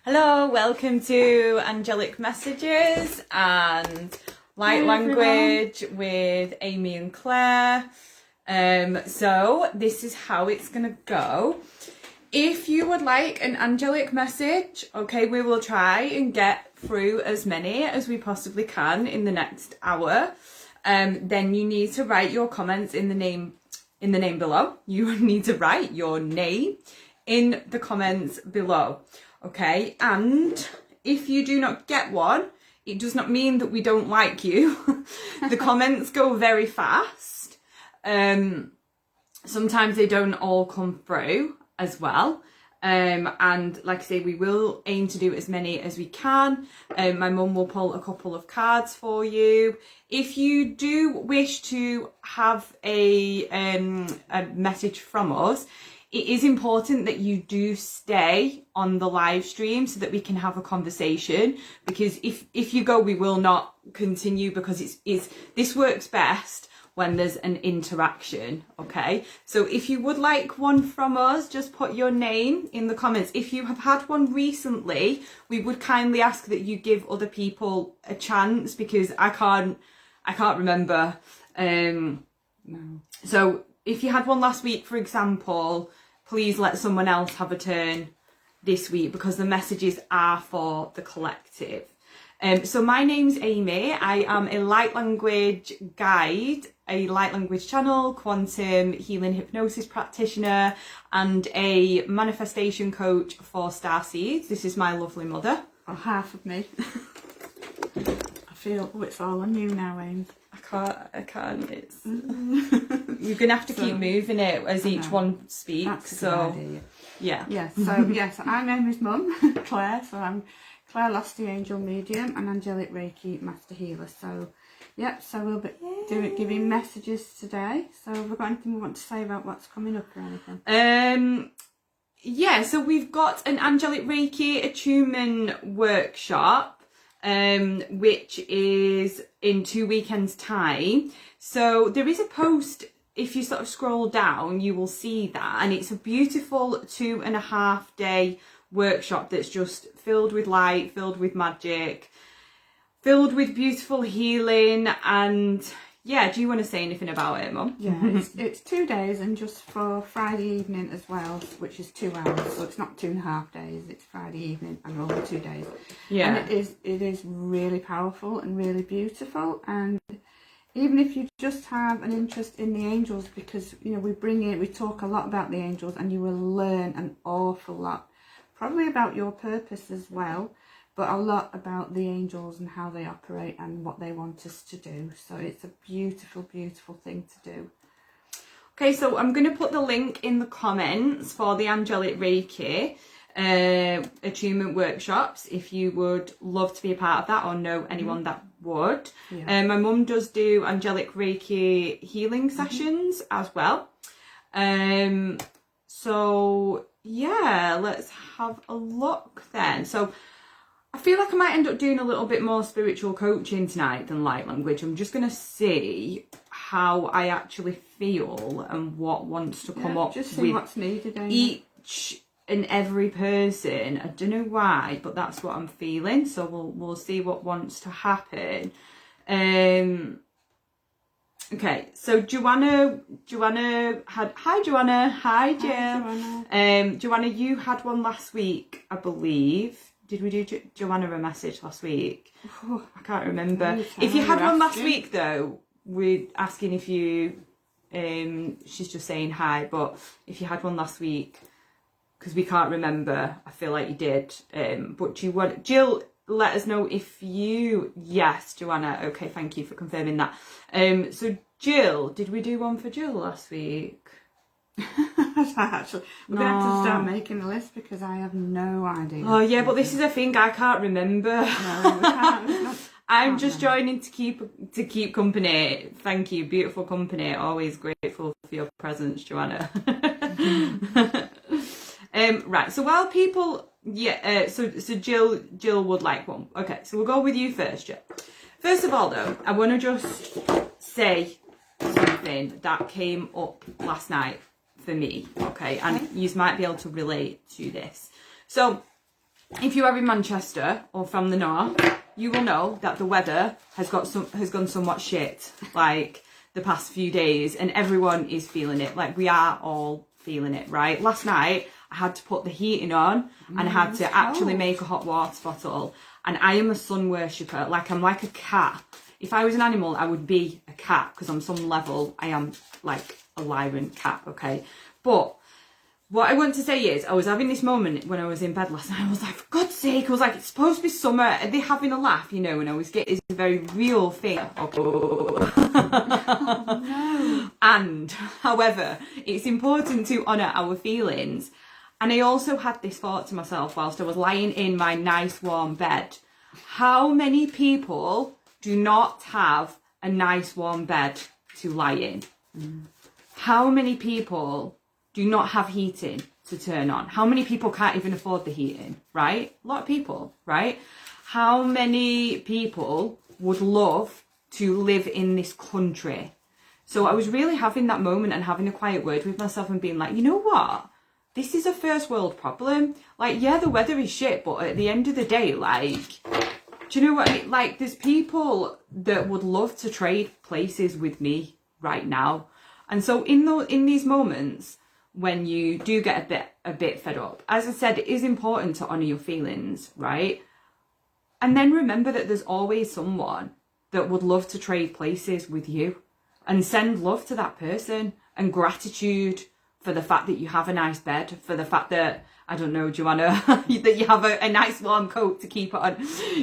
Hello, welcome to Angelic Messages and Light Language with Amy and Claire. So this is how it's gonna go. If you would like an angelic message, okay, we will try and get through as many as we possibly can in the next hour. Then you need to write your comments in the name below. You need to write your name in the comments below, okay? And if you do not get one, it does not mean that we don't like you. The comments go very fast. Sometimes they don't all come through as well. And like I say, we will aim to do as many as we can. My mum will pull a couple of cards for you. If you do wish to have a message from us, it is important that you do stay on the live stream so that we can have a conversation, because if you go, we will not continue, because this works best when there's an interaction, okay? So if you would like one from us, just put your name in the comments. If you have had one recently, we would kindly ask that you give other people a chance, because I can't remember. No. So if you had one last week, for example, please let someone else have a turn this week, because the messages are for the collective. So my name's Amy. I am a light language guide, a light language channel, quantum healing hypnosis practitioner, and a manifestation coach for Starseeds. This is my lovely mother. Or half of me. I feel, it's all on you now, Amy. I can't. It's you're gonna have to keep moving it as each one speaks. That's a so good idea. yeah. Yes. So yes, I'm Amy's mum, Claire. So I'm Clare Lost the Angel Medium and Angelic Reiki Master Healer. So yep. So we'll be giving messages today. So have we got anything we want to say about what's coming up or anything? Yeah. So we've got an Angelic Reiki Attunement workshop. Which is in 2 weekends time. So there is a post, if you sort of scroll down, you will see that, and it's a beautiful 2.5 day workshop that's just filled with light, filled with magic, filled with beautiful healing. And yeah, do you want to say anything about it, Mum? Yeah, it's 2 days, and just for Friday evening as well, which is 2 hours, so it's not 2.5 days, it's Friday evening and only 2 days. Yeah. And it is really powerful and really beautiful. And even if you just have an interest in the angels, because you know we talk a lot about the angels, and you will learn an awful lot, probably about your purpose as well, but a lot about the angels and how they operate and what they want us to do. So it's a beautiful, beautiful thing to do. Okay, so I'm going to put the link in the comments for the Angelic Reiki Attunement workshops, if you would love to be a part of that or know anyone that would. Yeah. My mum does do Angelic Reiki healing sessions as well. So yeah, let's have a look then. So I feel like I might end up doing a little bit more spiritual coaching tonight than light language. I'm just going to see how I actually feel and what wants to come up just see with what's needed, each and every person. I don't know why, but that's what I'm feeling. So we'll see what wants to happen. Okay, so Joanna had, hi Joanna, hi Jill. Hi, Joanna. Joanna, you had one last week, I believe. Did we do Joanna a message last week? I can't remember. If you had one last week though, we're asking if you, she's just saying hi, but if you had one last week, because we can't remember, I feel like you did. But Jill, let us know if you, yes, Joanna, okay, thank you for confirming that. So Jill, did we do one for Jill last week? Actually, we're going to have to start making a list, because I have no idea. Oh yeah, but this is a thing, I can't remember. No, we can't. I'm just joining to keep company. Thank you, beautiful company. Always grateful for your presence, Joanna. Right, so while people, so Jill would like one. Okay, so we'll go with you first, Jill. First of all, though, I want to just say something that came up last night for me, okay, and you might be able to relate to this. So if you are in Manchester or from the north, you will know that the weather has gone somewhat shit, like the past few days, and everyone is feeling it. Like, we are all feeling it, right? Last night I had to put the heating on, and I had to actually make a hot water bottle. And I am a sun worshipper. Like, I'm like a cat. If I was an animal, I would be a cat, because on some level I am like a lion cat, okay? But what I want to say is, I was having this moment when I was in bed last night. I was like, for God's sake, I was like, it's supposed to be summer. Are they having a laugh, you know? And I was getting this very real thing. Oh, no. And, however, it's important to honour our feelings. And I also had this thought to myself whilst I was lying in my nice warm bed. How many people do not have a nice warm bed to lie in? How many people do not have heating to turn on? How many people can't even afford the heating, right? A lot of people, right? How many people would love to live in this country? So I was really having that moment and having a quiet word with myself and being like, you know what? This is a first world problem. Like, yeah, the weather is shit, but at the end of the day, like, do you know what I mean? Like, there's people that would love to trade places with me right now. And so in these moments, when you do get a bit fed up, as I said, it is important to honour your feelings, right? And then remember that there's always someone that would love to trade places with you, and send love to that person and gratitude for the fact that you have a nice bed, for the fact that, I don't know, Joanna, that you have a nice warm coat to keep it on.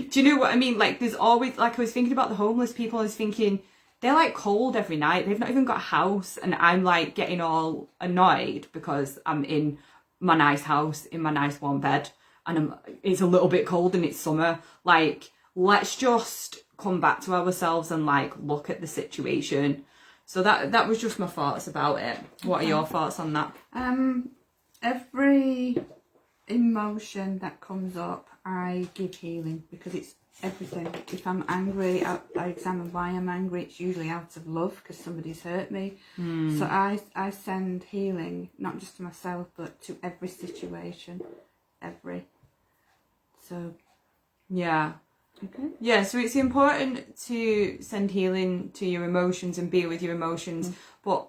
Do you know what I mean? Like, there's always, like, I was thinking about the homeless people. I was thinking, they're like cold every night. They've not even got a house. And I'm like getting all annoyed because I'm in my nice house, in my nice warm bed. And it's a little bit cold and it's summer. Like, let's just come back to ourselves and like look at the situation. So that was just my thoughts about it. What are your thoughts on that? Every emotion that comes up, I give healing, because it's everything. If I'm angry, I examine why I'm angry. It's usually out of love because somebody's hurt me. So I send healing, not just to myself, but to every situation. So, yeah. Okay. Yeah, so it's important to send healing to your emotions and be with your emotions, but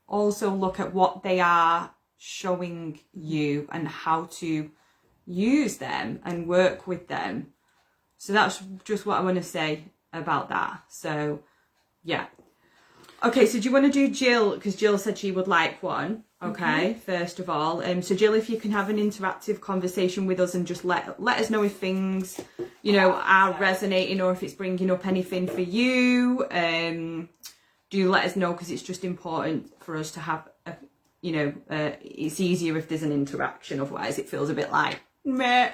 also look at what they are showing you and how to use them and work with them. So that's just what I want to say about that. So, yeah. Okay, so do you want to do Jill? Because Jill said she would like one. Okay, first of all. So Jill, if you can have an interactive conversation with us and just let us know if things, you know, are resonating or if it's bringing up anything for you. Do let us know, because it's just important for us to have, it's easier if there's an interaction. Otherwise, it feels a bit like, meh.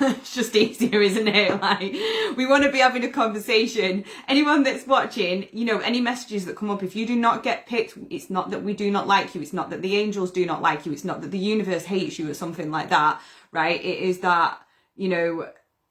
It's just easier, isn't it? Like, we want to be having a conversation. Anyone that's watching, you know, any messages that come up, if you do not get picked, it's not that we do not like you, it's not that the angels do not like you, it's not that the universe hates you or something like that, right? It is that, you know,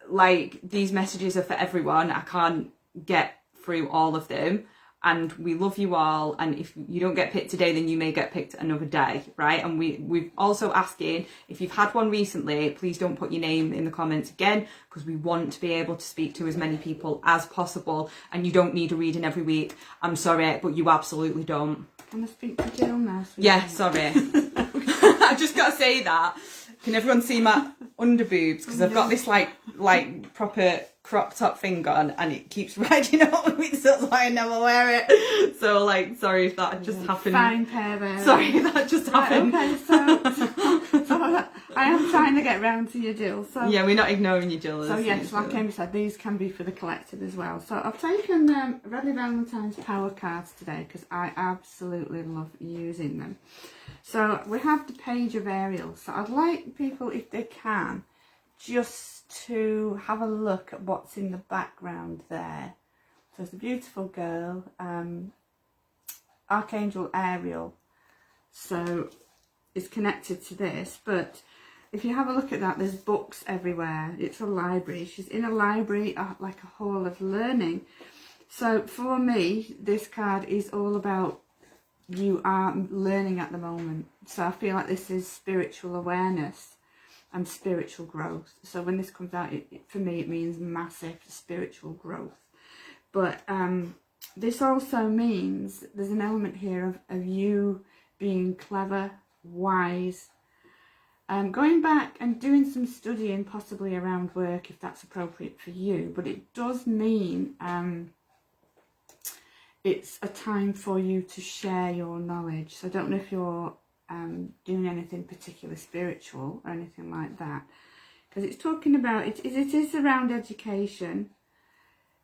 like, these messages are for everyone. I can't get through all of them. And we love you all, and if you don't get picked today, then you may get picked another day, right? And we've also asking, if you've had one recently, please don't put your name in the comments again, because we want to be able to speak to as many people as possible. And you don't need a reading every week. I'm sorry, but you absolutely don't. I'm going to speak to Jill now. Yeah, sorry. I just got to say that. Can everyone see my underboobs? Because I've got this like proper crop top thing on, and it keeps riding up me, so that's why I never wear it. So, like, sorry if that just happened. Fine pair there. Sorry if that just happened. Okay, so I am trying to get round to you, Jill. So yeah, we're not ignoring you, Jill. So yes, like Amy said, these can be for the collective as well. So I've taken Radley Valentine's power cards today because I absolutely love using them. So we have the Page of Ariel. So I'd like people, if they can, just to have a look at what's in the background there. So it's a beautiful girl, Archangel Ariel. So it's connected to this, but if you have a look at that, there's books everywhere. It's a library. She's in a library, like a hall of learning. So for me, this card is all about you are learning at the moment. So I feel like this is spiritual awareness and spiritual growth. So when this comes out, for me, it means massive spiritual growth. But this also means there's an element here of you being clever, wise, going back and doing some studying possibly around work if that's appropriate for you. But it does mean it's a time for you to share your knowledge. So I don't know if you're doing anything particular spiritual or anything like that, because it's talking about it is around education,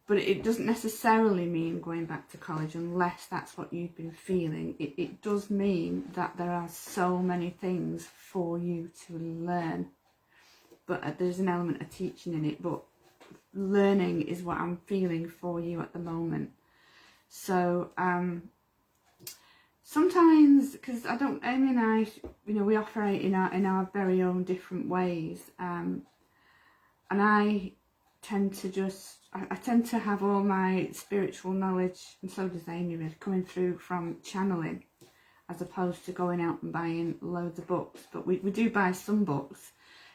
but it doesn't necessarily mean going back to college unless that's what you've been feeling. It does mean that there are so many things for you to learn, but there's an element of teaching in it, but learning is what I'm feeling for you at the moment. So sometimes, because Amy and I, we operate in our very own different ways, and I tend to have all my spiritual knowledge, and so does Amy, really, coming through from channeling, as opposed to going out and buying loads of books. But we do buy some books,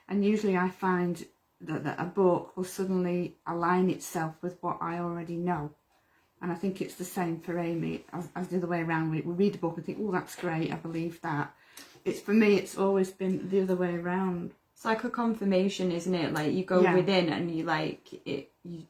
and usually I find that a book will suddenly align itself with what I already know. And I think it's the same for Amy as the other way around. We read a book and think, oh, that's great, I believe that. For me, it's always been the other way around. It's like a confirmation, isn't it? Like you go within and you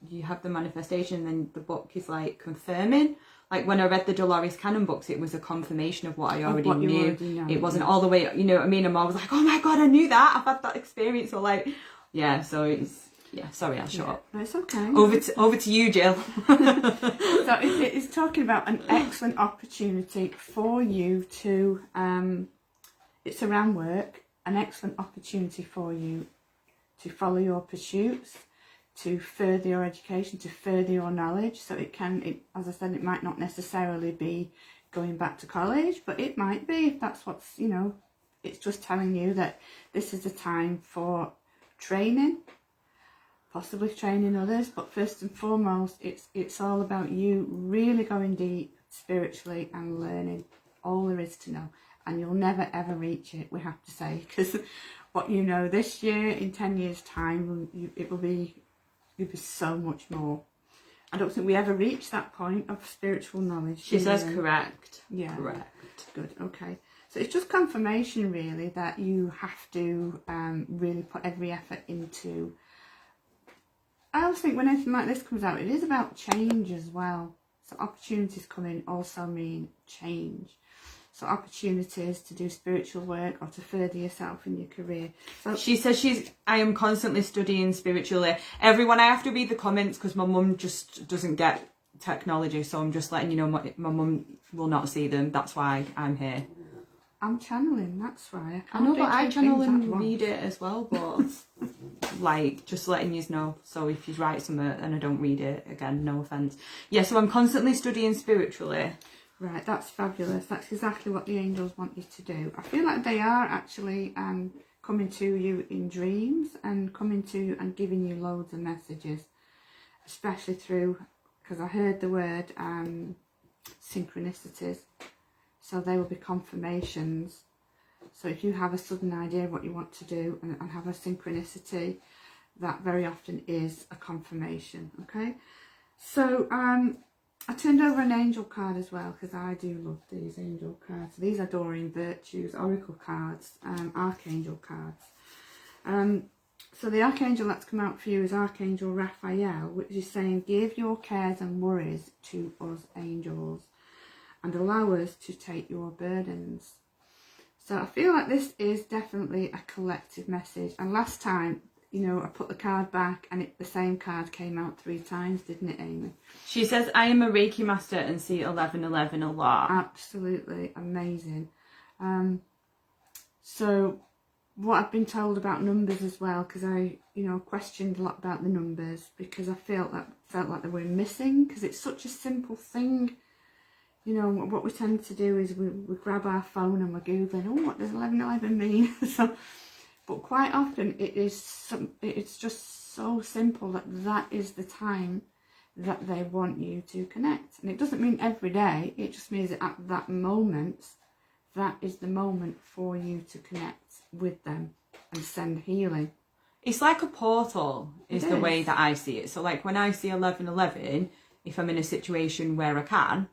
you have the manifestation, and then the book is like confirming. Like when I read the Dolores Cannon books, it was a confirmation of what I already knew. It wasn't all the way, you know what I mean? And I was like, oh my God, I knew that. I've had that experience. Or like, yeah, so it's, sorry, I'll shut up. No, it's okay. Over to you, Jill. So it's talking about an excellent opportunity for you to, it's around work, an excellent opportunity for you to follow your pursuits, to further your education, to further your knowledge. So as I said, it might not necessarily be going back to college, but it might be, if that's what's, it's just telling you that this is a time for training, possibly training others, but first and foremost, it's all about you really going deep spiritually and learning all there is to know. And you'll never ever reach it, we have to say, because what you know this year, in 10 years time, you'll be so much more. I don't think we ever reach that point of spiritual knowledge. She says correct. Yeah. Correct. Good, okay. So it's just confirmation really that you have to really put every effort into. I always think when anything like this comes out, it is about change as well. So opportunities coming also mean change. So opportunities to do spiritual work or to further yourself in your career. So she says I am constantly studying spiritually. Everyone, I have to read the comments because my mum just doesn't get technology. So I'm just letting you know my mum will not see them. That's why I'm here. I'm channeling, that's why. I know, but I channel and read it as well, but like, just letting you know. So if you write something and I don't read it, again, no offence. Yeah, so I'm constantly studying spiritually. Right, that's fabulous. That's exactly what the angels want you to do. I feel like they are actually coming to you in dreams and coming to you and giving you loads of messages, especially through, because I heard the word synchronicities. So they will be confirmations. So if you have a sudden idea of what you want to do and have a synchronicity, that very often is a confirmation, okay? So I turned over an angel card as well, because I do love these angel cards. These are Doreen Virtues, oracle cards, archangel cards. So the archangel that's come out for you is Archangel Raphael, which is saying, give your cares and worries to us angels and allow us to take your burdens. So I feel like this is definitely a collective message. And last time, I put the card back and the same card came out 3 times, didn't it, Amy? She says, I am a Reiki master and see 1111 a lot. Absolutely amazing. So what I've been told about numbers as well, because I, questioned a lot about the numbers, because I felt like they were missing, because it's such a simple thing. What we tend to do is we grab our phone and we're Googling, oh, what does 1111 mean? But quite often it's just so simple that is the time that they want you to connect. And it doesn't mean every day, it just means that at that moment, that is the moment for you to connect with them and send healing. It's like a portal is the way that I see it. So like when I see 1111, if I'm in a situation where I can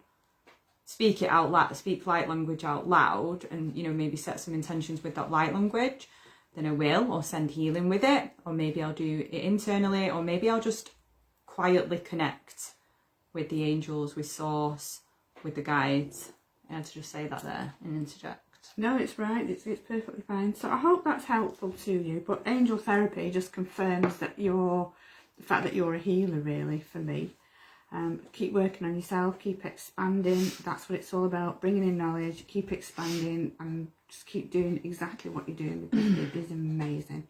speak it out loud, speak light language out loud, and maybe set some intentions with that light language, then I will, or send healing with it, or maybe I'll do it internally, or maybe I'll just quietly connect with the angels, with source, with the guides. I had to just say that there and interject. No, it's right. It's perfectly fine. So I hope that's helpful to you. But angel therapy just confirms that the fact that you're a healer, really, for me. Keep working on yourself. Keep expanding. That's what it's all about. Bringing in knowledge. Keep expanding, and just keep doing exactly what you're doing, because it is amazing.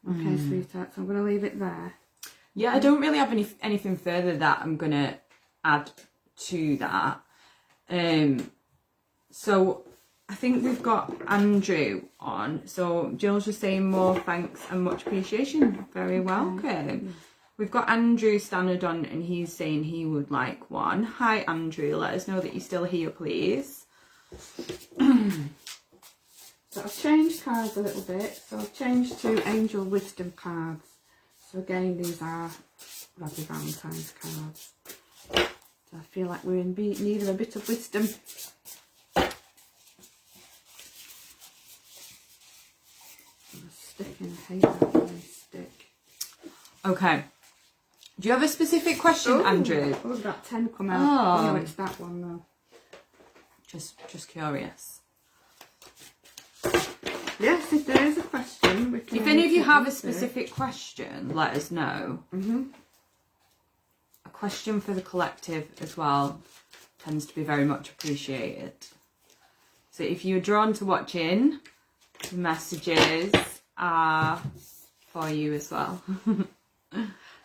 Okay, sweetheart. So I'm going to leave it there. Yeah, I don't really have anything further that I'm going to add to that. So I think we've got Andrew on. So Jill's just saying more thanks and much appreciation. Very welcome. We've got Andrew Stannard on, and he's saying he would like one. Hi Andrew, let us know that you're still here, please. So I've changed cards a little bit. So I've changed to Angel Wisdom cards. So again, these are Robbie Valentine's cards. So I feel like we're in need of a bit of wisdom. Sticking, I hate that when they stick. Okay. Do you have a specific question, Andrew? Oh, that 10 come out. Oh, no, it's that one though. Just curious. Yes, if there is a question, we can. If any of you have a specific question, let us know. A question for the collective as well tends to be very much appreciated. So if you're drawn to watching, the messages are for you as well.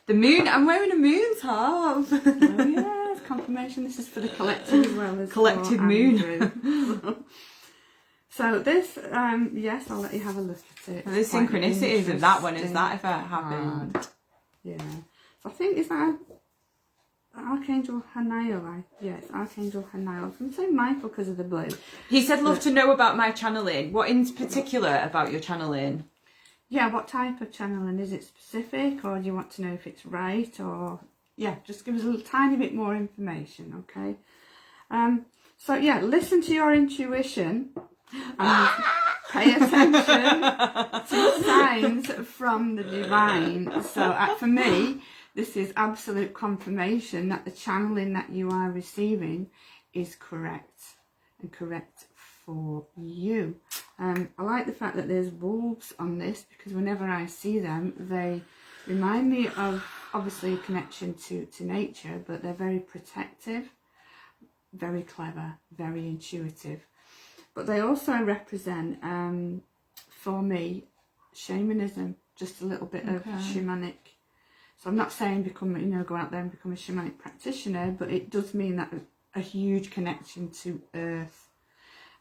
The moon, I'm wearing a moon top. Oh yes, confirmation. This is for the collective as well as collective moon. So this, yes, I'll let you have a look at it. The synchronicities of that one, is that if it happened? Yeah. So I think, is that Archangel Hanael? Yes, Archangel Hanael. I was going to say Michael because of the blue. He said, love to know about my channeling. What in particular about your channeling? Yeah, what type of channeling? Is it specific, or do you want to know if it's right? Or, yeah, just give us a little tiny bit more information, okay? So, yeah, listen to your intuition. And pay attention to signs from the divine. So for me, this is absolute confirmation that the channeling that you are receiving is correct, and correct for you. I like the fact that there's wolves on this, because whenever I see them, they remind me of obviously a connection to nature, but they're very protective, very clever, very intuitive. But they also represent, for me, shamanism, just a little bit of shamanic. So I'm not saying go out there and become a shamanic practitioner, but it does mean that a huge connection to earth.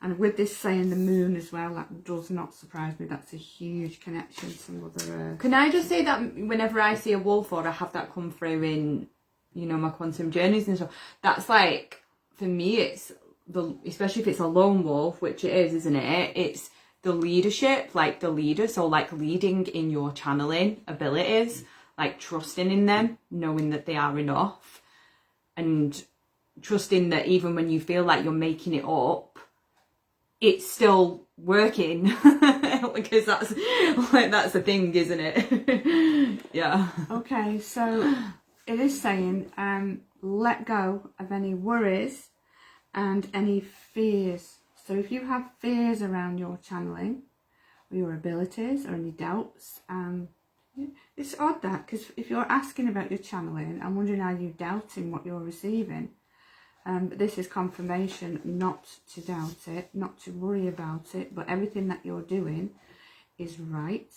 And with this saying the moon as well, that does not surprise me. That's a huge connection to Mother Earth. Can I just say that whenever I see a wolf, or I have that come through in, my quantum journeys and stuff, that's like, for me, it's especially if it's a lone wolf, which it is, isn't it? It's the leadership, like the leader. So like leading in your channeling abilities, like trusting in them, knowing that they are enough, and trusting that even when you feel like you're making it up, it's still working. Because that's the thing, isn't it? Yeah. Okay, so it is saying let go of any worries and any fears. So if you have fears around your channeling or your abilities, or any doubts, it's odd that, because if you're asking about your channeling, I'm wondering, are you doubting what you're receiving? But this is confirmation not to doubt it, not to worry about it, but everything that you're doing is right.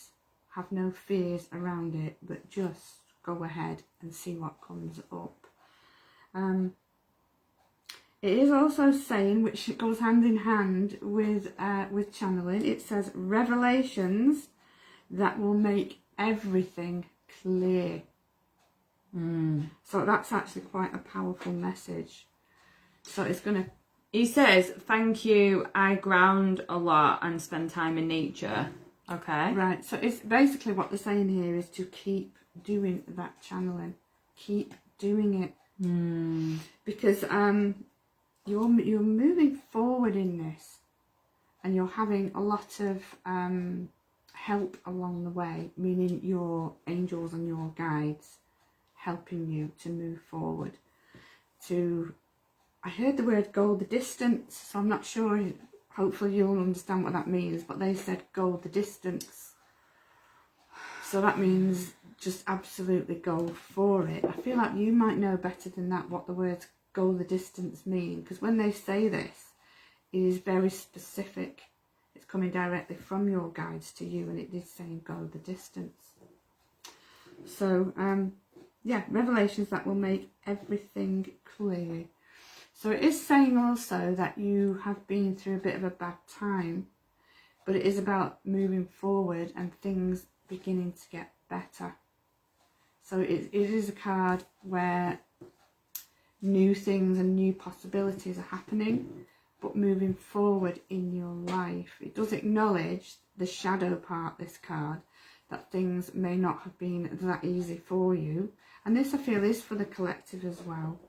Have no fears around it, but just go ahead and see what comes up. It is also saying, which goes hand in hand with channeling, it says revelations that will make everything clear. So that's actually quite a powerful message. So it's going to... He says, thank you, I ground a lot and spend time in nature. Okay. Right, so it's basically what they're saying here is to keep doing that channeling. Keep doing it. Because you're moving forward in this, and you're having a lot of help along the way, meaning your angels and your guides helping you to move forward. I heard the word go the distance, so I'm not sure, hopefully you'll understand what that means, but they said go the distance. So that means just absolutely go for it. I feel like you might know better than that what the words go the distance mean, because when they say this, it is very specific. It's coming directly from your guides to you, and it is saying go the distance. So, yeah, revelations that will make everything clear. So it is saying also that you have been through a bit of a bad time, but it is about moving forward and things beginning to get better. So it is a card where new things and new possibilities are happening, but moving forward in your life. It does acknowledge the shadow part, this card, that things may not have been that easy for you. And this, I feel, is for the collective as well.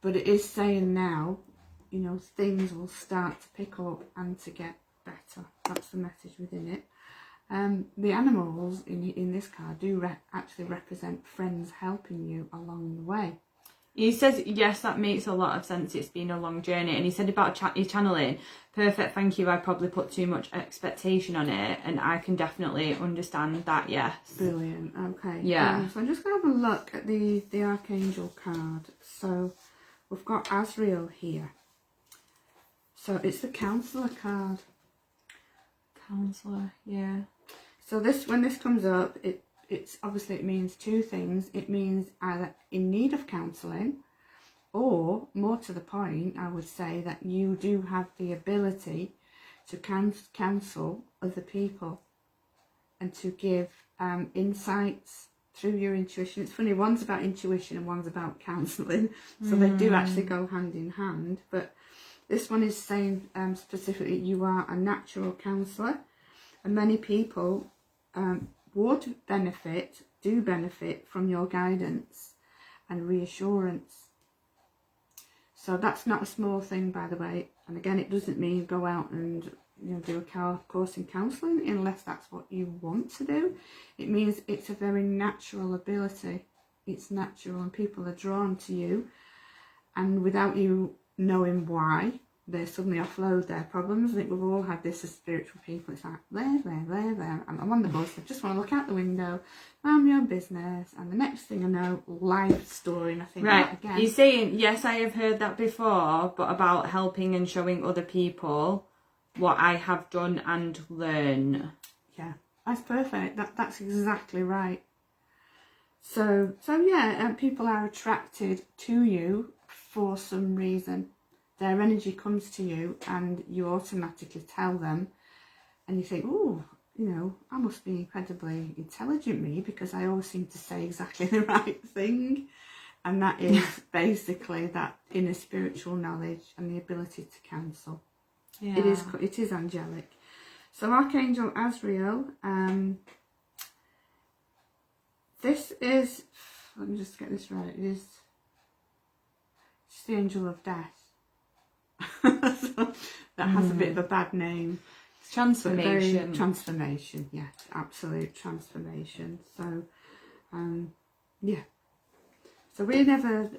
But it is saying now, you know, things will start to pick up and to get better. That's the message within it. The animals in this card do actually represent friends helping you along the way. He says, yes, that makes a lot of sense. It's been a long journey. And he said about your channeling, perfect, thank you. I probably put too much expectation on it. And I can definitely understand that, yes. Brilliant. Okay. Yeah. So I'm just going to have a look at the Archangel card. So we've got Azrael here. So it's the Counselor card. Counselor, yeah. So when this comes up, it's obviously, it means two things. It means either in need of counselling, or more to the point, I would say that you do have the ability to counsel other people and to give insights through your intuition. It's funny, one's about intuition and one's about counselling, so they do actually go hand in hand. But this one is saying specifically you are a natural counsellor, and many people do benefit from your guidance and reassurance. So that's not a small thing, by the way. And again, it doesn't mean go out and do a course in counselling unless that's what you want to do. It means it's a very natural ability. It's natural, and people are drawn to you, and without you knowing why, they suddenly offload their problems. I think we've all had this as spiritual people. It's like, there. I'm on the bus, I just want to look out the window, mind my own business, and the next thing I know, life story. And I think, right, again, he's saying, yes, I have heard that before, but about helping and showing other people what I have done and learn. Yeah, that's perfect. That's exactly right. So yeah, people are attracted to you for some reason. Their energy comes to you and you automatically tell them, and you think, oh, I must be incredibly intelligent, me, because I always seem to say exactly the right thing. And that is basically that inner spiritual knowledge and the ability to counsel. Yeah. It is angelic. So Archangel Azrael, this is, let me just get this right, it's the angel of death. So that has a bit of a bad name. It's transformation. Transformation, yes, absolute transformation. So, yeah. So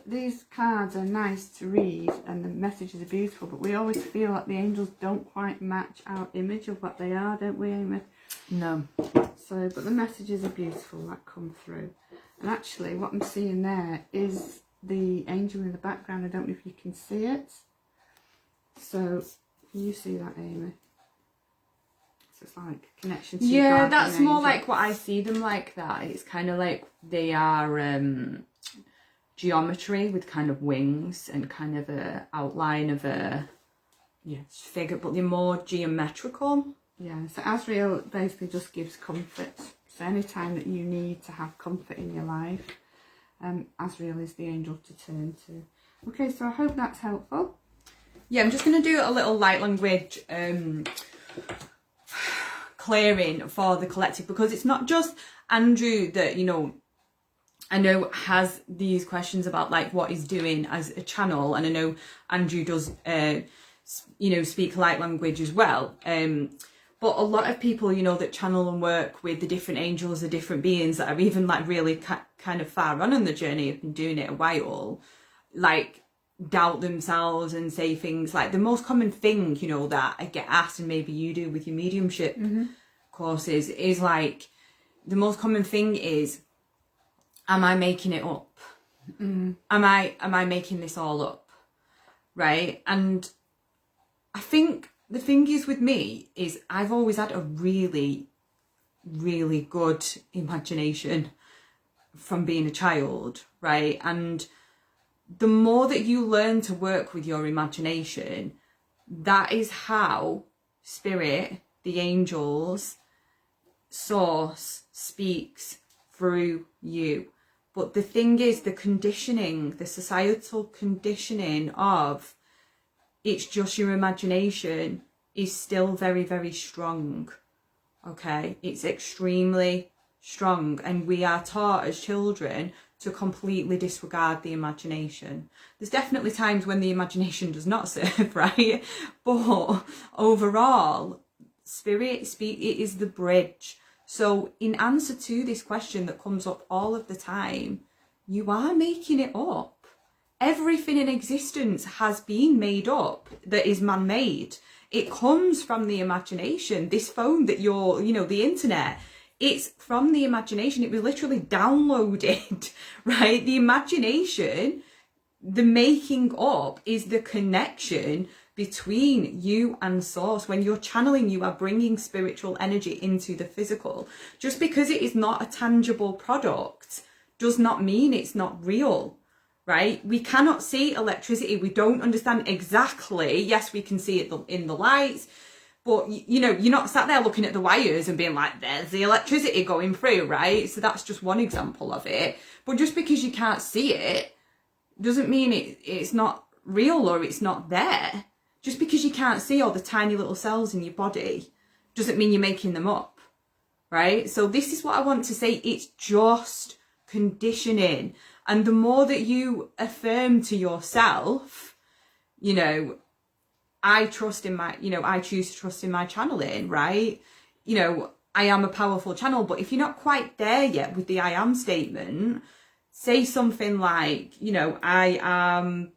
these cards are nice to read and the messages are beautiful, but we always feel like the angels don't quite match our image of what they are, don't we, Amy? No. So, but the messages are beautiful that come through. And actually what I'm seeing there is the angel in the background. I don't know if you can see it. So, can you see that, Amy? So it's like connection to yeah, that's more like what I see them like that. It's kind of like they are geometry with kind of wings and kind of a outline of a figure, but they're more geometrical. Yeah, so Azrael basically just gives comfort. So anytime that you need to have comfort in your life, as real is the angel to turn to. Okay, so I hope that's helpful. Yeah, I'm just going to do a little light language clearing for the collective, because it's not just Andrew that, you know, I know has these questions about like what he's doing as a channel, and I know Andrew does, you know, speak light language as well. But a lot of people, you know, that channel and work with the different angels, the different beings that are even like really kind of far on the journey, have been doing it a while, like doubt themselves and say things like, the most common thing, you know, that I get asked, and maybe you do with your mediumship courses, is like, the most common thing is, am I making it up? Am I making this all up? Right? And I think the thing is with me is I've always had a really, really good imagination from being a child, right? And the more that you learn to work with your imagination, that is how spirit, the angels, source speaks through you. But the thing is, the conditioning, the societal conditioning of it's just your imagination is still very, very strong. Okay, it's extremely strong, and we are taught as children to completely disregard the imagination. There's definitely times when the imagination does not serve, right? But overall, spirit speak, it is the bridge. So in answer to this question that comes up all of the time, you are making it up. Everything in existence has been made up that is man-made. It comes from the imagination. This phone that you're, you know, the internet, it's from the imagination. It was literally downloaded, right? The imagination, the making up, is the connection between you and source. When you're channeling, you are bringing spiritual energy into the physical. Just because it is not a tangible product does not mean it's not real, right? We cannot see electricity. We don't understand exactly. Yes, we can see it in the lights, but you know, you're not sat there looking at the wires and being like, there's the electricity going through, right? So that's just one example of it. But just because you can't see it doesn't mean it's not real or it's not there. Just because you can't see all the tiny little cells in your body doesn't mean you're making them up, right? So this is what I want to say. It's just conditioning. And the more that you affirm to yourself, you know, I trust in my, you know, I choose to trust in my channeling, right? You know, I am a powerful channel. But if you're not quite there yet with the I am statement, say something like, you know, I am,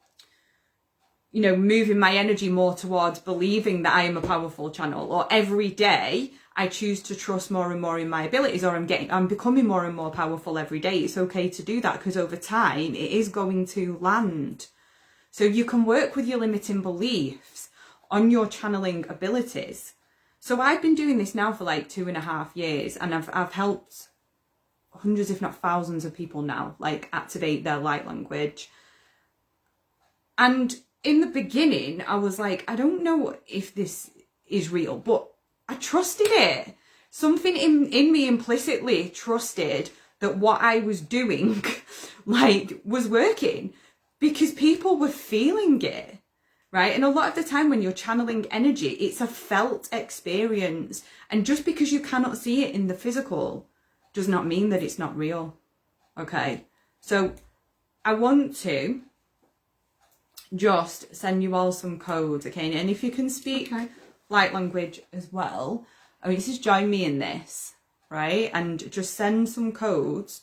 you know, moving my energy more towards believing that I am a powerful channel, or every day I choose to trust more and more in my abilities, or I'm becoming more and more powerful every day. It's okay to do that, because over time it is going to land. So you can work with your limiting beliefs on your channeling abilities. So I've been doing this now for like 2.5 years, and I've helped hundreds, if not thousands of people now, like activate their light language. And in the beginning, I was like, I don't know if this is real, but I trusted it. Something in me implicitly trusted that what I was doing like was working, because people were feeling it, right? And a lot of the time when you're channeling energy, it's a felt experience. And just because you cannot see it in the physical does not mean that it's not real. Okay, so I want to just send you all some codes, okay? And if you can speak light language as well, I mean, just join me in this, right? And just send some codes.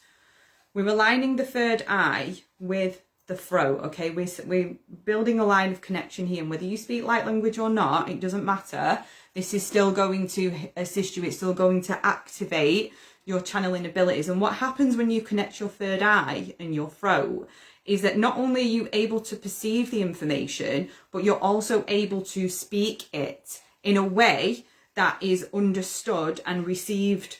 We're aligning the third eye with the throat, okay? We're building a line of connection here, and whether you speak light language or not, it doesn't matter. This is still going to assist you. It's still going to activate your channeling abilities. And what happens when you connect your third eye and your throat is that not only are you able to perceive the information, but you're also able to speak it in a way that is understood and received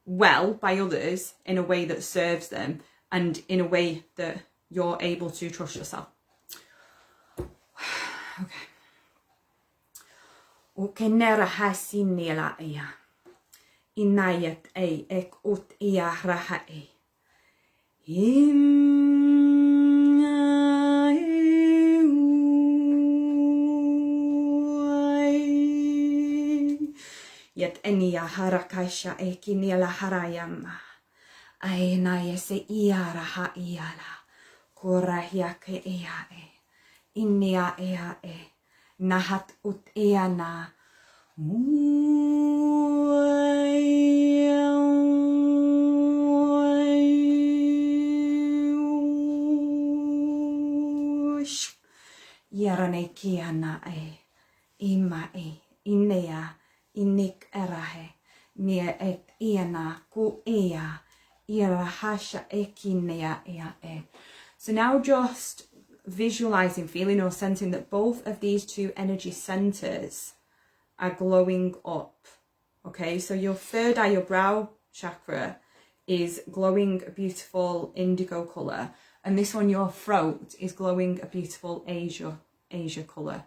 well by others, in a way that serves them, and in a way that you're able to trust yourself. Okay. Okenera hasinila inayat ek ut raha Yet enia harakasha ekinia la harayama. Aina yese iara ha iala. Korahiake ea e. Inia ea e. Nahat ut eana. Yarane kiana e. Ima e. Inea. Inik erahe. Nia et iana ku ea. Irahasha ekinea ea e. So now just visualizing, feeling or sensing that both of these two energy centers are glowing up. Okay, so your third eye, your brow chakra, is glowing a beautiful indigo color, and this one, your throat, is glowing a beautiful Asia color,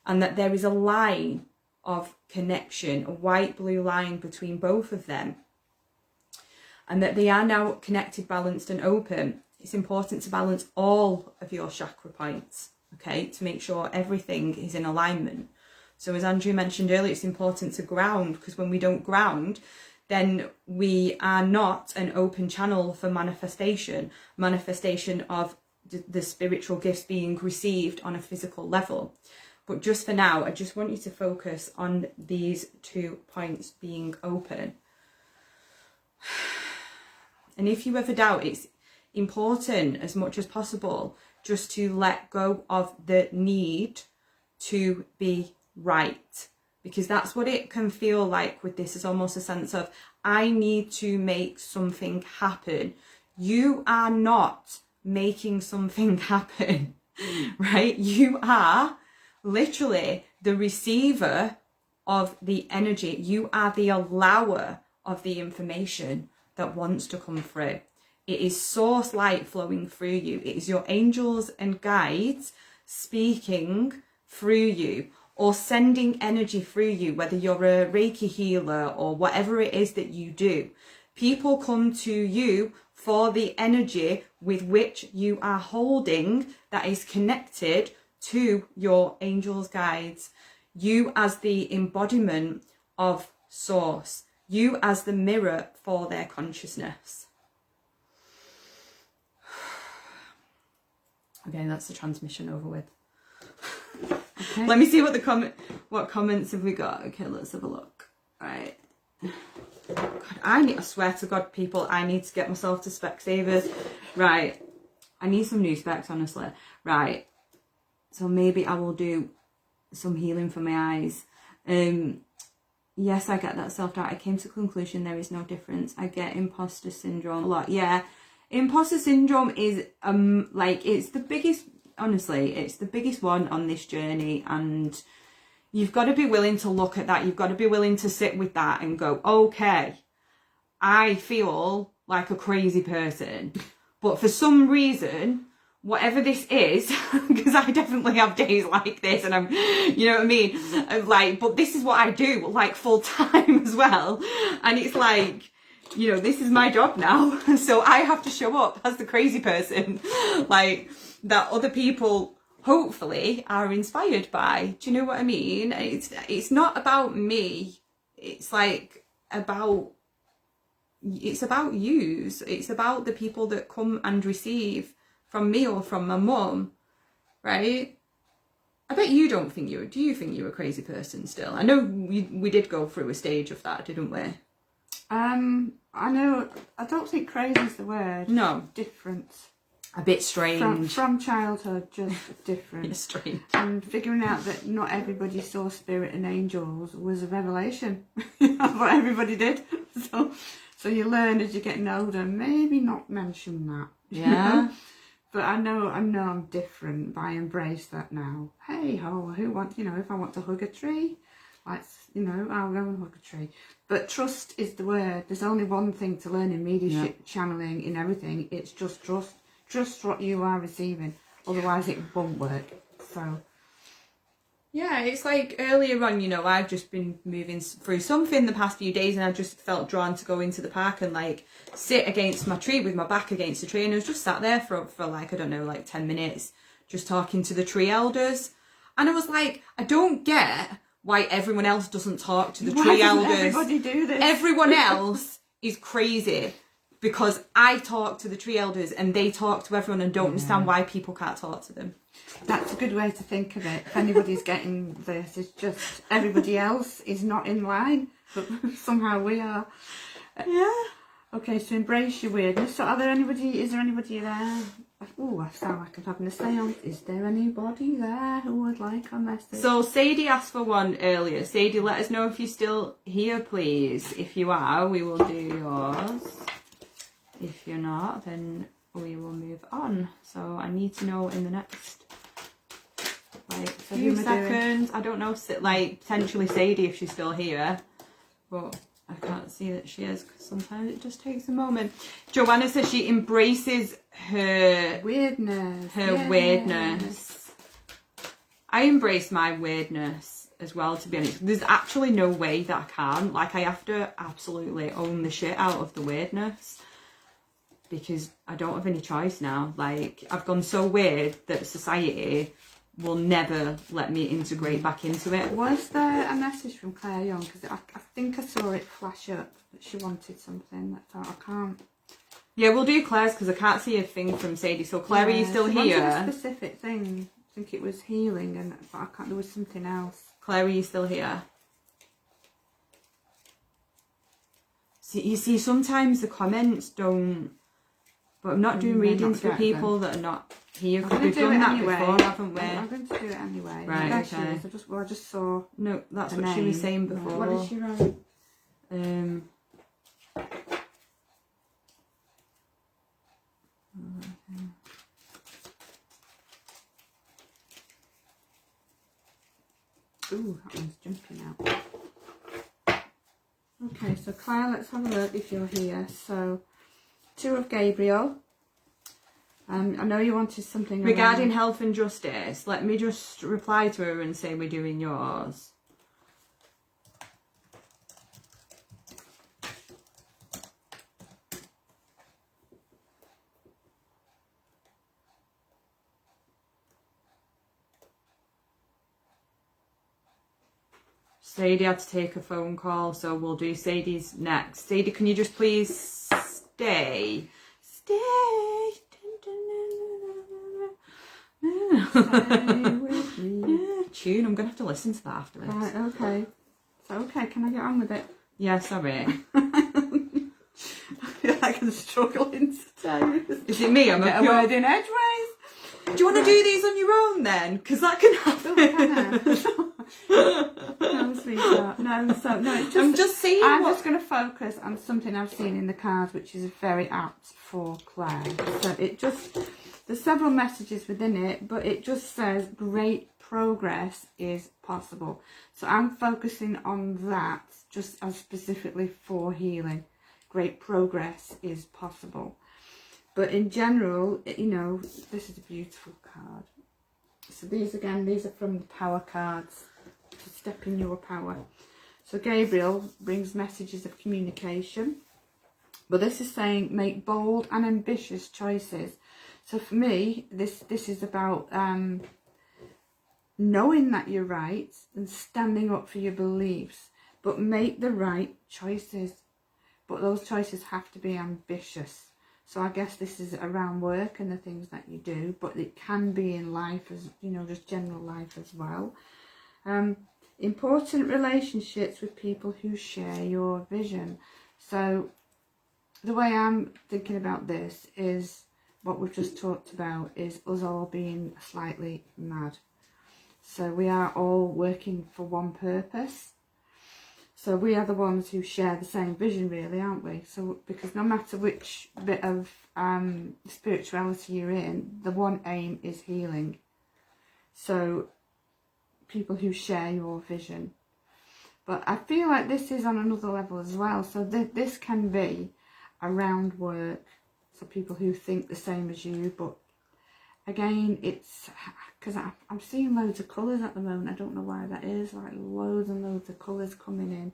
and that there is a line of connection, a white blue line between both of them, and that they are now connected, balanced and open. It's important to balance all of your chakra points, okay, to make sure everything is in alignment. So as Andrea mentioned earlier, it's important to ground, because when we don't ground, then we are not an open channel for manifestation of the spiritual gifts being received on a physical level. But just for now, I just want you to focus on these 2 points being open. And if you ever doubt, it's important as much as possible just to let go of the need to be right, because that's what it can feel like with this. Is almost a sense of, I need to make something happen. You are not making something happen, right? You are literally the receiver of the energy. You are the allower of the information that wants to come through. It is source light flowing through you. It is your angels and guides speaking through you, or sending energy through you, whether you're a Reiki healer or whatever it is that you do. People come to you for the energy with which you are holding that is connected to your angels' guides. You as the embodiment of source. You as the mirror for their consciousness. Okay, that's the transmission over with. Okay. Let me see what comments have we got. Okay, let's have a look. Right. God, I swear to God, people, I need to get myself to Specsavers. Right. I need some new specs, honestly. Right. So maybe I will do some healing for my eyes. Yes, I get that self-doubt. I came to the conclusion there is no difference. I get imposter syndrome a lot. Yeah. Imposter syndrome is like, it's the biggest, honestly, it's the biggest one on this journey, and you've got to be willing to look at that. You've got to be willing to sit with that and go, okay, I feel like a crazy person, but for some reason, whatever this is, because I definitely have days like this, and I'm, you know what I mean? I'm like, but this is what I do, like, full time as well. And it's like, you know, this is my job now. So I have to show up as the crazy person, like, that other people hopefully are inspired by. Do you know what I mean? It's not about me. It's like it's about you. It's about the people that come and receive from me or from my mum, right? I bet you don't think do you think you're a crazy person still? I know we did go through a stage of that, didn't we? I know, I don't think crazy is the word. No. Different. A bit strange. From childhood, just different. It's strange. And figuring out that not everybody saw spirit and angels was a revelation. That's what everybody did. So you learn as you're getting older, maybe not mention that. Yeah. You know? But I know I'm different, but I embrace that now. Hey ho, who wants, you know, if I want to hug a tree, you know, I'll go and hug a tree. But trust is the word. There's only one thing to learn in mediumship, channeling, in everything. It's just trust. Trust what you are receiving. Otherwise it won't work. So, Yeah, it's like earlier on, you know, I've just been moving through something the past few days, and I just felt drawn to go into the park and like sit against my tree with my back against the tree, and I was just sat there for like, I don't know, like 10 minutes just talking to the tree elders. And I was like, I don't get why everyone else doesn't talk to the tree elders. Everybody do this? Everyone else is crazy because I talk to the tree elders and they talk to everyone, and don't understand why people can't talk to them. That's a good way to think of it. If anybody's getting this, it's just everybody else is not in line, but somehow we are. Yeah. Okay, so embrace your weirdness. So is there anybody there? Oh, I sound like I'm having a seance. Is there anybody there who would like a message? So Sadie asked for one earlier. Sadie, let us know if you're still here, please. If you are, we will do yours. If you're not, then we will move on. So I need to know in the next few seconds. I don't know, like potentially Sadie if she's still here, but I can't see that she is because sometimes it just takes a moment. Joanna says she embraces her weirdness. Weirdness. I embrace my weirdness as well, to be honest. There's actually no way that I can. Like, I have to absolutely own the shit out of the weirdness because I don't have any choice now. Like, I've gone so weird that society will never let me integrate back into it. Was there a message from Clare Young? Because I think I saw it flash up that she wanted something. I can't. Yeah, we'll do Claire's because I can't see a thing from Sadie. So Claire, are you still she here? wanted a specific thing. I think it was healing, but I can't. There was something else. Claire, are you still here? You see, sometimes the comments don't. But I'm not doing readings for people that are not here because we've done that before, haven't we? I'm going to do it anyway. Right, there okay. She is. I just saw. No, that's what she was saying before. What did she write? Ooh, that one's jumping out. Okay, so Claire, let's have a look if you're here. So, 2 of Gabriel. I know you wanted something regarding health and justice. Let me just reply to her and say we're doing yours. Sadie had to take a phone call, so we'll do Sadie's next. Sadie, can you just please stay? Stay. Stay with me. Yeah, tune. I'm going to have to listen to that afterwards. Right, okay. So, okay, can I get on with it? Yeah, sorry. I feel like I'm struggling today. Is it me? I'm a word in edgeways. Do you want to do these on your own then? Because that can happen. No, sweetheart. No, it's just, I'm just saying. I'm just going to focus on something I've seen in the cards, which is very apt for Claire. So it just, there's several messages within it, but it just says great progress is possible. So I'm focusing on that just as specifically for healing. Great progress is possible. But in general, you know, this is a beautiful card. So these are from the power cards. To step in your power. So Gabriel brings messages of communication. But this is saying make bold and ambitious choices. So for me, this is about knowing that you're right and standing up for your beliefs. But make the right choices. But those choices have to be ambitious. So I guess this is around work and the things that you do, but it can be in life as, you know, just general life as well. Important relationships with people who share your vision. So the way I'm thinking about this is what we've just talked about is us all being slightly mad. So we are all working for one purpose. So we are the ones who share the same vision, really, aren't we? So because no matter which bit of spirituality you're in, the one aim is healing. So people who share your vision. But I feel like this is on another level as well. So this can be around work. So people who think the same as you, but again, it's because I'm seeing loads of colours at the moment. I don't know why that is, like loads and loads of colours coming in.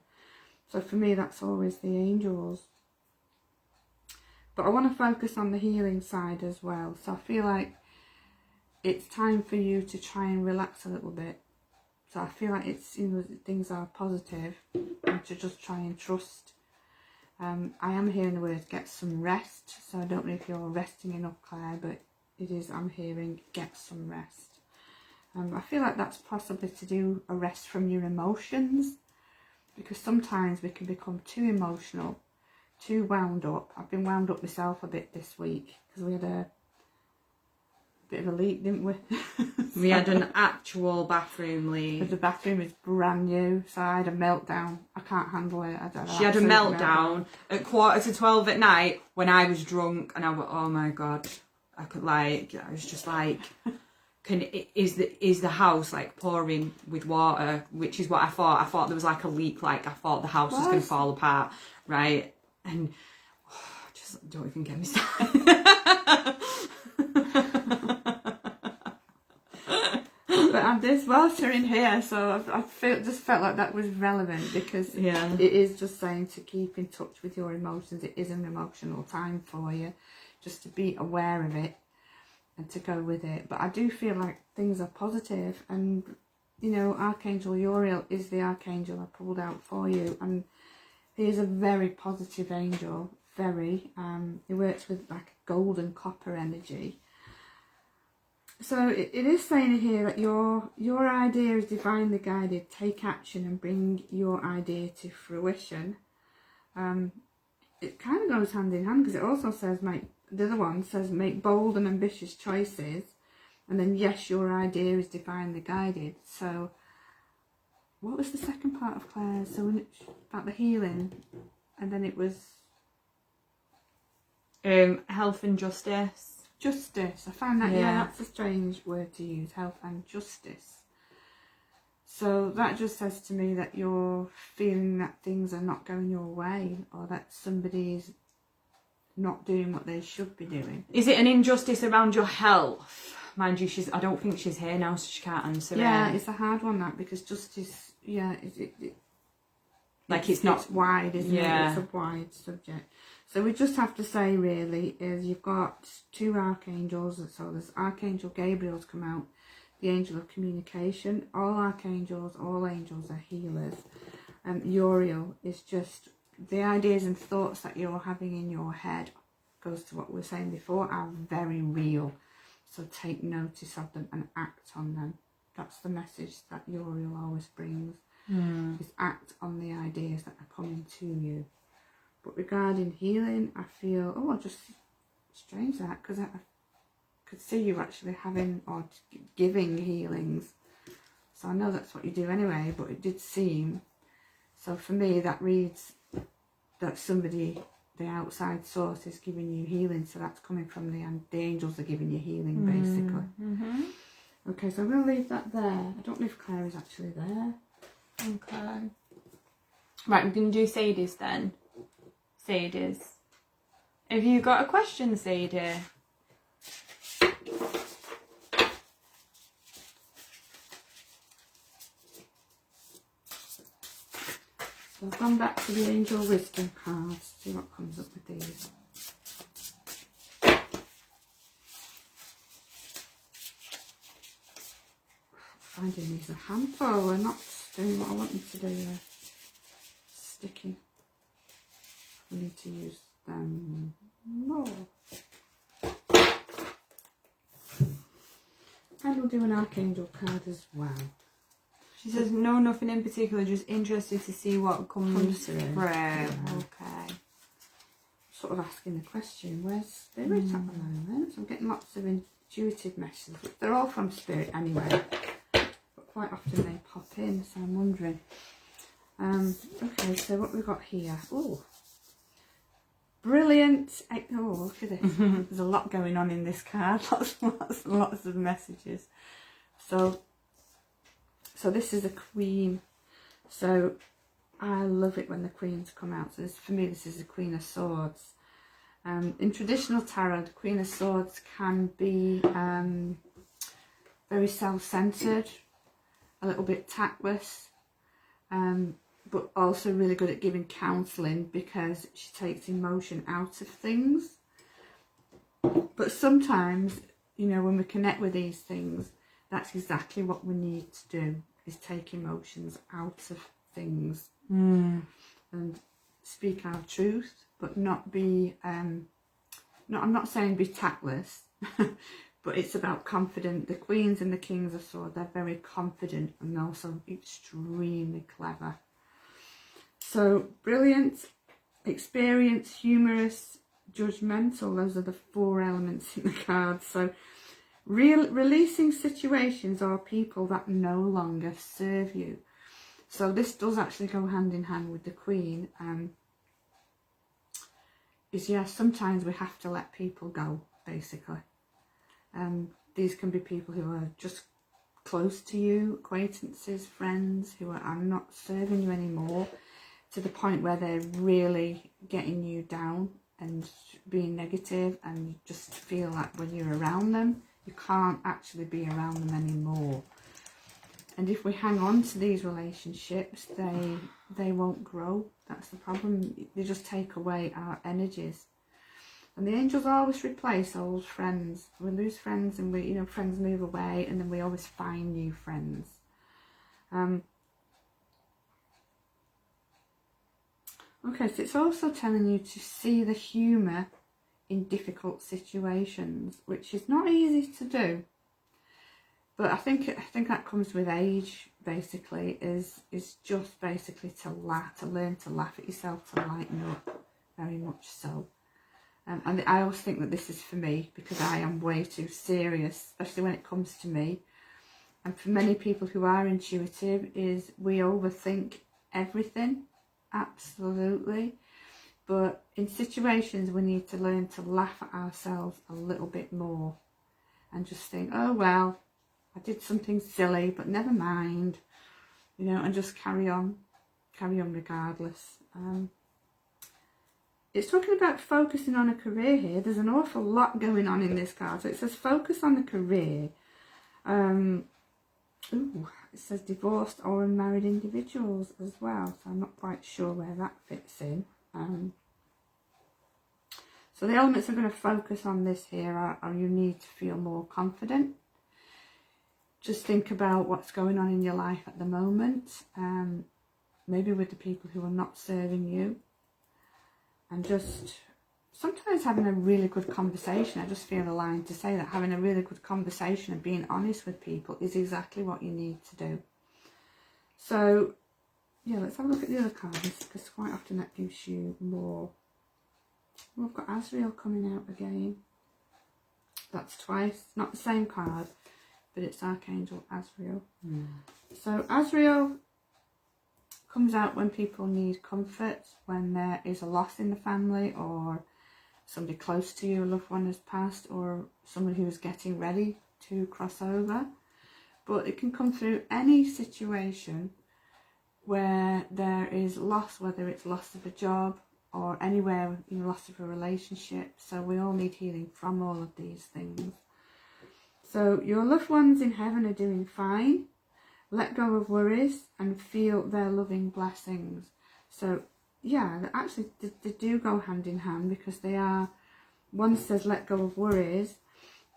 So for me, that's always the angels. But I want to focus on the healing side as well. So I feel like it's time for you to try and relax a little bit. So I feel like it's, you know, things are positive, and to just try and trust. I am hearing the word get some rest. So I don't know if you're resting enough, Claire, but it is, I'm hearing get some rest. I feel like that's possibly to do a rest from your emotions, because sometimes we can become too emotional, too wound up. I've been wound up myself a bit this week because we had a bit of a leak, didn't we? We had an actual bathroom leak. The bathroom is brand new, so I had a meltdown. I can't handle it. She had a meltdown at 11:45 at night when I was drunk, and I went, oh my god, I was just like, is the house like pouring with water? Which is what I thought. I thought there was like a leak, like I thought the house was going to fall apart, right? And just don't even get me started. But there's water in here, so I just felt like that was relevant, because it is just saying to keep in touch with your emotions. It is an emotional time for you, just to be aware of it and to go with it. But I do feel like things are positive, and you know, Archangel Uriel is the archangel I pulled out for you, and he is a very positive angel. Very, he works with like gold and copper energy. So it is saying here that your idea is divinely guided. Take action and bring your idea to fruition. It kind of goes hand in hand, because it also says the other one says make bold and ambitious choices, and then yes, your idea is divinely guided. So what was the second part of Claire? So when about the healing, and then it was health and justice. Justice. I found that, yeah, that's a strange word to use, health and justice. So that just says to me that you're feeling that things are not going your way, or that somebody's not doing what they should be doing. Is it an injustice around your health? Mind you, I don't think she's here now, so she can't answer it. Yeah, it's a hard one, that, because justice, it's not wide, isn't it? It's a wide subject. So we just have to say, really, is you've got two archangels. So there's Archangel Gabriel's come out, the angel of communication. All archangels, all angels are healers. Uriel is just the ideas and thoughts that you're having in your head, goes to what we were saying before, are very real. So take notice of them and act on them. That's the message that Uriel always brings, is act on the ideas that are coming to you. But regarding healing, I feel, just strange that, because I could see you actually having or giving healings. So I know that's what you do anyway, but it did seem, so for me that reads that somebody, the outside source, is giving you healing. So that's coming from the angels are giving you healing, basically. Okay, so I'm going to leave that there. I don't know if Claire is actually there. Okay. Right, we're going to do Sadie's then. Sadie's. Have you got a question, Sadie? So I've gone back to the Angel Wisdom cards, see what comes up with these. Finding these a handful, they're not doing what I want them to do, they're sticky. I need to use them more. And we'll do an Archangel card as well. She says, no, nothing in particular, just interested to see what comes through. Yeah. Okay. Sort of asking the question, where's Spirit at the moment? So I'm getting lots of intuitive messages. They're all from Spirit anyway, but quite often they pop in, so I'm wondering. Okay, so what we've got here. Oh, brilliant. Oh, look at this. There's a lot going on in this card. Lots of messages. So this is a Queen. So I love it when the Queens come out. So for me, this is the Queen of Swords. In traditional tarot, the Queen of Swords can be very self-centered, a little bit tactless, but also really good at giving counselling because she takes emotion out of things. But sometimes, you know, when we connect with these things, that's exactly what we need to do, is take emotions out of things and speak our truth, but not be, I'm not saying be tactless, but it's about confident. The queens and the kings of swords, they're very confident and also extremely clever. So brilliant, experienced, humorous, judgmental, those are the 4 elements in the card. So releasing situations or people that no longer serve you. So this does actually go hand in hand with the Queen. Sometimes we have to let people go, basically. These can be people who are just close to you, acquaintances, friends, who are not serving you anymore, to the point where they're really getting you down and being negative, and you just feel like when you're around them, you can't actually be around them anymore. And if we hang on to these relationships, they won't grow. That's the problem. They just take away our energies. And the angels always replace old friends. We lose friends, and friends move away, and then we always find new friends. Okay, so it's also telling you to see the humour in difficult situations, which is not easy to do. But I think that comes with age, basically, is just basically to learn to laugh at yourself, to lighten up, very much so. And I always think that this is for me, because I am way too serious, especially when it comes to me. And for many people who are intuitive, is we overthink everything, absolutely. But in situations, we need to learn to laugh at ourselves a little bit more and just think, oh, well, I did something silly, but never mind, and just carry on regardless. It's talking about focusing on a career here. There's an awful lot going on in this card. So it says focus on the career. It says divorced or unmarried individuals as well. So I'm not quite sure where that fits in. So the elements I'm going to focus on this here are you need to feel more confident. Just think about what's going on in your life at the moment. Maybe with the people who are not serving you. And just sometimes having a really good conversation. I just feel aligned to say that having a really good conversation and being honest with people is exactly what you need to do. So, yeah, let's have a look at the other cards, because quite often that gives you more. Well, we've got Azrael coming out again. That's twice. Not the same card, but it's Archangel Azrael. So Azrael comes out when people need comfort, when there is a loss in the family, or somebody close to you, a loved one has passed, or someone who is getting ready to cross over. But it can come through any situation where there is loss, whether it's loss of a job or anywhere, loss of a relationship. So we all need healing from all of these things. So your loved ones in heaven are doing fine. Let go of worries and feel their loving blessings. So yeah, actually they do go hand in hand, because they are, one says let go of worries,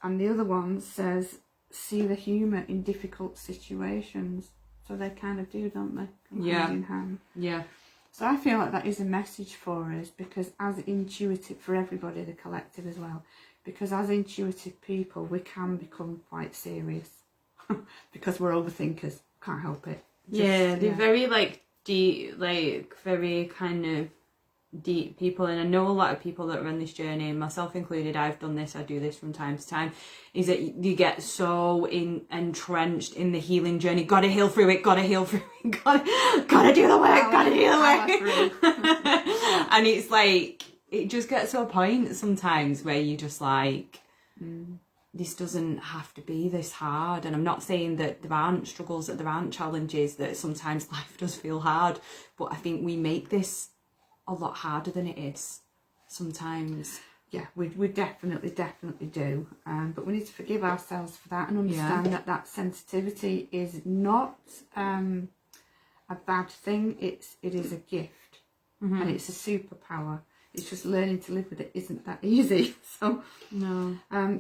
and the other one says see the humour in difficult situations. So they kind of do, don't they? Come hand in hand. Yeah. So I feel like that is a message for us, because as intuitive, for everybody, the collective as well, because as intuitive people, we can become quite serious because we're overthinkers. Can't help it. They're very deep, very kind of deep people. And I know a lot of people that are on this journey, myself included, I've done this, I do this from time to time, is that you get so entrenched in the healing journey. Gotta heal through it, gotta heal through it, gotta do the work, gotta do the work. And it's like, it just gets to a point sometimes where you just this doesn't have to be this hard. And I'm not saying that there aren't struggles, that there aren't challenges, that sometimes life does feel hard, but I think we make this a lot harder than it is sometimes. yeah, we definitely do. But we need to forgive ourselves for that and understand that sensitivity is not a bad thing. It is a gift, and it's a superpower. It's just learning to live with it isn't that easy. So no.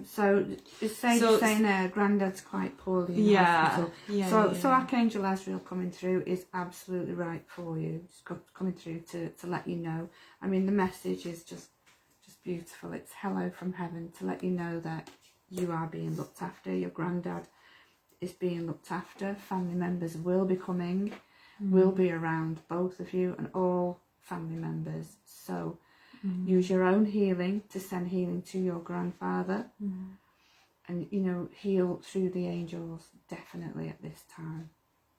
So it's saying there, Granddad's quite poorly in hospital. So Archangel Azrael coming through is absolutely right for you. It's coming through to let you know. I mean, the message is just beautiful. It's hello from heaven to let you know that you are being looked after. Your Granddad is being looked after. Family members will be coming, will be around, both of you and all family members. So use your own healing to send healing to your grandfather, and heal through the angels definitely at this time.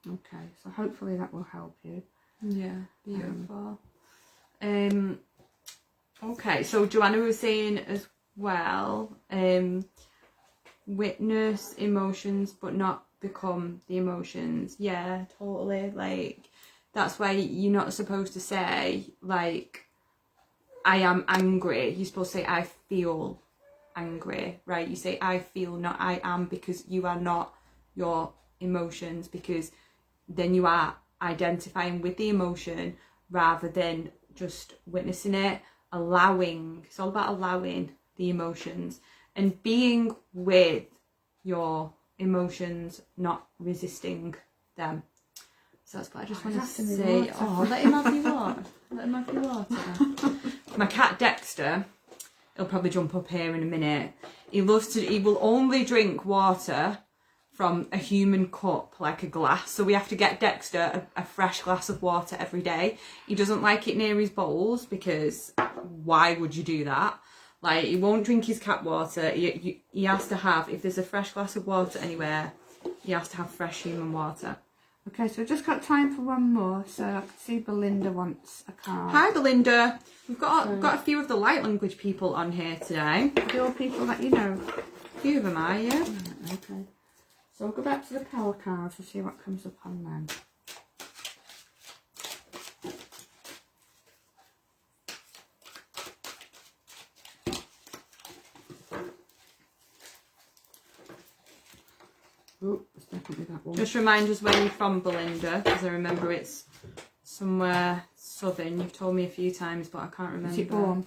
Okay, so hopefully that will help you. Yeah, beautiful. Okay, so Joanna was saying as well, witness emotions but not become the emotions. Yeah, totally. Like, that's why you're not supposed to say, like, I am angry. You're supposed to say, I feel angry, right? You say, I feel, not I am, because you are not your emotions, because then you are identifying with the emotion rather than just witnessing it. Allowing, it's all about allowing the emotions and being with your emotions, not resisting them. So that's what I just want to say. Oh, let him have your water. Let him have your water. My cat Dexter, he'll probably jump up here in a minute. He will only drink water from a human cup, like a glass. So we have to get Dexter a fresh glass of water every day. He doesn't like it near his bowls, because why would you do that? Like, he won't drink his cat water. He has to have, if there's a fresh glass of water anywhere, he has to have fresh human water. Okay, so we've just got time for one more. So I can see Belinda wants a card. Hi Belinda. We've got a few of the light language people on here today. Are they all people that you know? A few of them are, yeah. Okay. So we'll go back to the power cards and see what comes up on them. Oh, it's definitely that one. Just remind us where you're from, Belinda, because I remember it's somewhere southern. You've told me a few times, but I can't remember. Is it warm?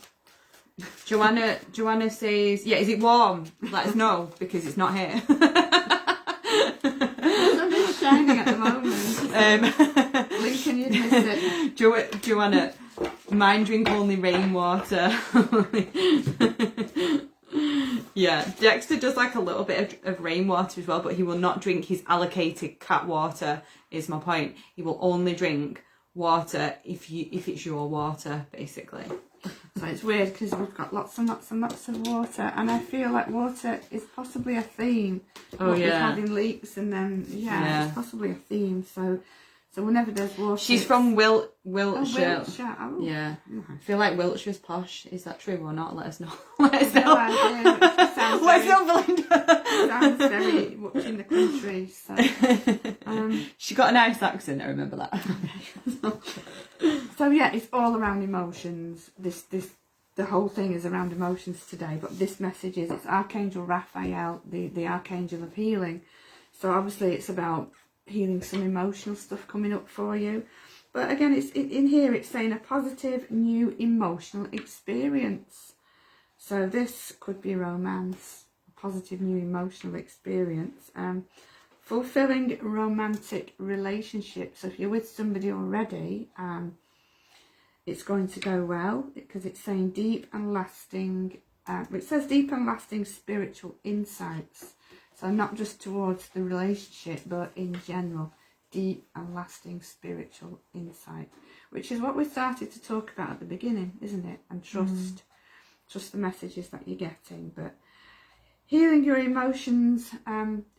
Joanna says, yeah, is it warm? Let us know, because it's not here. It's shining at the moment. Lincoln, you'd miss it. Joanna, mine drink only rainwater. Yeah, Dexter does like a little bit of rainwater as well, but he will not drink his allocated cat water, is my point. He will only drink water if it's your water, basically. So it's weird because we've got lots and lots and lots of water, and I feel like water is possibly a theme. Oh, yeah. We've had in leaks, and then it's possibly a theme. So whenever there's water, she's from Wiltshire. Oh, Wiltshire. Oh. Yeah, I feel like Wiltshire's posh. Is that true or not? Let us know. Let us know. No idea. Let us know, Belinda. Sounds very much in the country. So she got a nice accent. I remember that. So yeah, it's all around emotions. The whole thing is around emotions today. But this message is, it's Archangel Raphael, the Archangel of healing. So obviously it's about healing some emotional stuff coming up for you. But again, it's in here, it's saying a positive new emotional experience. So this could be romance, a positive new emotional experience. Fulfilling romantic relationships. So if you're with somebody already, it's going to go well, because it's saying deep and lasting, it says deep and lasting spiritual insights. So not just towards the relationship, but in general, deep and lasting spiritual insight, which is what we started to talk about at the beginning, isn't it? And trust the messages that you're getting. But healing your emotions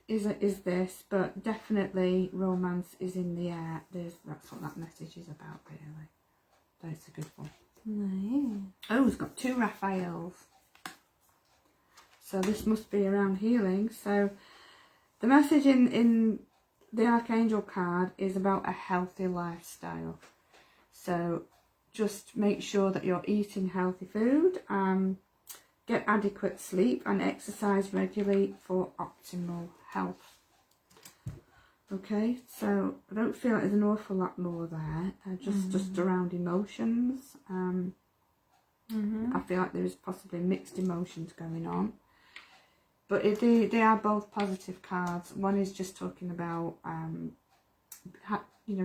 is this, but definitely romance is in the air. That's what that message is about, really. That's a good one. Nice. Oh, it's got two Raphaels. So this must be around healing. So the message in the Archangel card is about a healthy lifestyle. So just make sure that you're eating healthy food. get adequate sleep and exercise regularly for optimal health. Okay, so I don't feel like there's an awful lot more there, just around emotions. I feel like there is possibly mixed emotions going on. But they are both positive cards. One is just talking about,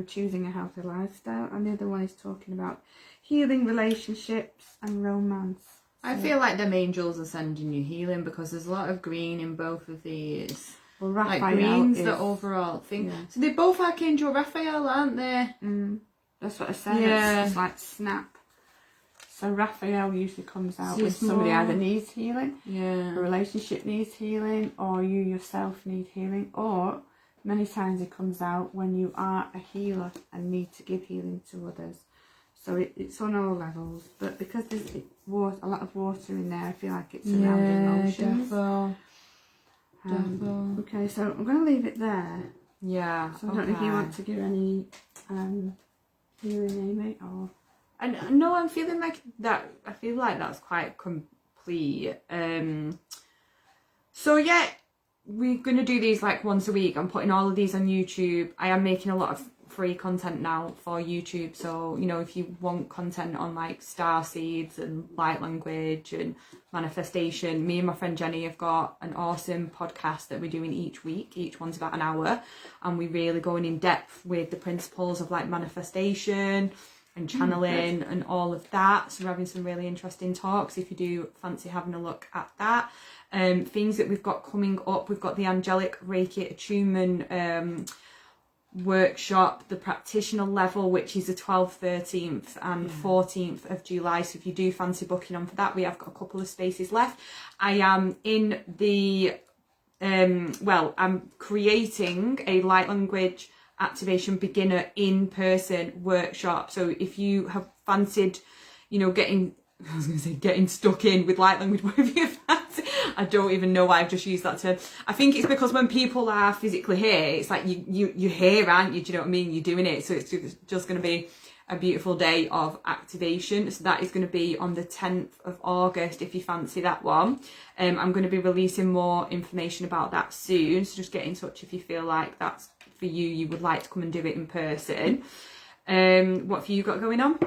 choosing a healthy lifestyle. And the other one is talking about healing relationships and romance. I feel like them angels are sending you healing, because there's a lot of green in both of these. Well, Raphael like green's is, the overall thing. Yeah. So they're both Archangel Raphael, aren't they? That's what I said. Yeah. It's like snap. So Raphael usually comes out when somebody either needs healing, a relationship needs healing, or you yourself need healing, or many times it comes out when you are a healer and need to give healing to others. So it's on all levels, but because there's a lot of water in there, I feel like it's around emotions. Defo. Okay, so I'm going to leave it there. Yeah. So I don't know if you want to give any healing, Amy, or... And no, I'm feeling like that. I feel like that's quite complete. So yeah, we're gonna do these like once a week. I'm putting all of these on YouTube. I am making a lot of free content now for YouTube. So if you want content on like Starseeds and light language and manifestation, me and my friend Jenny have got an awesome podcast that we're doing each week. Each one's about an hour, and we're really going in depth with the principles of like manifestation and channeling and all of that. So we're having some really interesting talks if you do fancy having a look at that. Things that we've got coming up, we've got the Angelic Reiki Attunement workshop, the practitioner level, which is the 12th, 13th and 14th of July. So if you do fancy booking on for that, we have got a couple of spaces left. I am in the I'm creating a light language activation beginner in-person workshop. So if you have fancied getting stuck in with light language, whatever you fancy, I don't even know why I've just used that term. I think it's because when people are physically here, it's like you're here, aren't you? Do you know what I mean? You're doing it. So it's just going to be a beautiful day of activation. So that is going to be on the 10th of August if you fancy that one. I'm going to be releasing more information about that soon, so just get in touch if you feel like that's for you would like to come and do it in person. What have you got going on?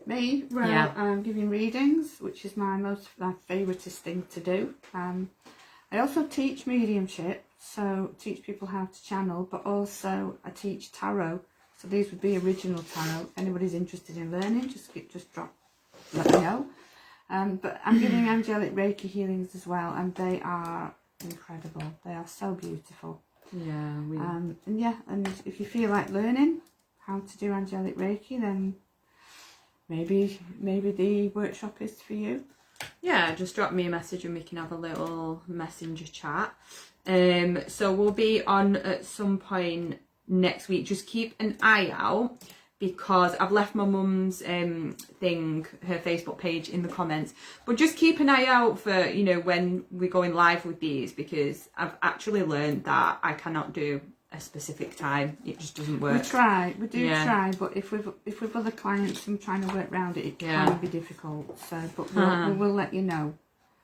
Me? Well, I'm giving readings, which is my favouriteest thing to do. I also teach mediumship, so teach people how to channel, but also I teach tarot. So these would be original tarot. If anybody's interested in learning, just let me know. But I'm giving angelic Reiki healings as well, and they are incredible. They are so beautiful. Yeah. And if you feel like learning how to do angelic Reiki, then maybe the workshop is for you. Yeah, just drop me a message and we can have a little messenger chat. So we'll be on at some point next week. Just keep an eye out, because I've left my mum's her Facebook page in the comments, but just keep an eye out for when we're going live with these, because I've actually learned that I cannot do a specific time. It just doesn't work. We do try, but if we've other clients and trying to work around it, it can be difficult. So, but we will let you know.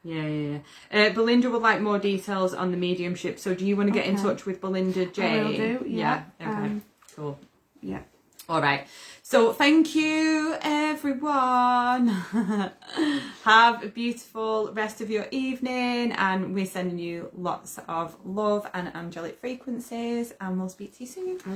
Yeah. Belinda would like more details on the mediumship. So do you want to get in touch with Belinda Jane? I will do. Yeah. Okay. Cool. Yeah. All right. So thank you, everyone. Have a beautiful rest of your evening, and we're sending you lots of love and angelic frequencies, and we'll speak to you soon.